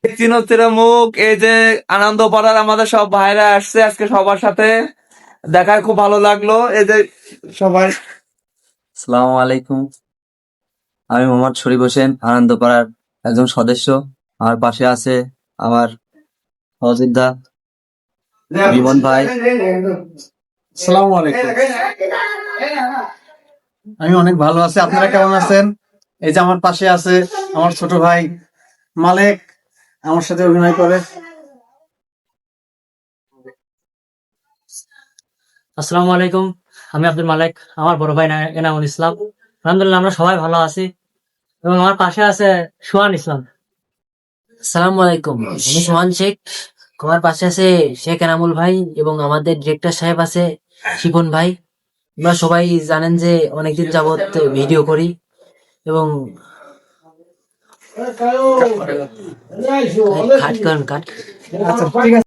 চিনচির মুখ, এই যে আনন্দ পাড়ার আমাদের সব ভাইরা আসছে আজকে, সবার সাথে দেখায় খুব ভালো লাগলো। এই যে সবাই, আসসালামু আলাইকুম। আমি মোহাম্মদ শরীফ হোসেন, আনন্দপাড়ার একজন সদস্য। আমার পাশে আছে আমার সহযোদ্ধা বিমন ভাই। আসসালামু আলাইকুম। আমি অনেক ভালো আছি, আপনারা কেমন আছেন? এই যে আমার পাশে আছে আমার ছোট ভাই মালেক, আমার সাথে অভিনয় করে। আসসালামু আলাইকুম। আমি আব্দুল মালেক, আমার বড় ভাই এনামুল ইসলাম। আলহামদুলিল্লাহ আমরা সবাই ভালো আছি এবং আমার পাশে আছে সুহান ইসলাম। আসসালামু আলাইকুম, আমি সোহান শেখ। আমার পাশে আছে শেখ এনামুল ভাই এবং আমাদের ডিরেক্টর সাহেব আছে শিপন ভাই। আমরা সবাই জানেন যে অনেকদিন যাবত ভিডিও করি এবং কাট করেন কাট। আচ্ছা, ঠিক আছে।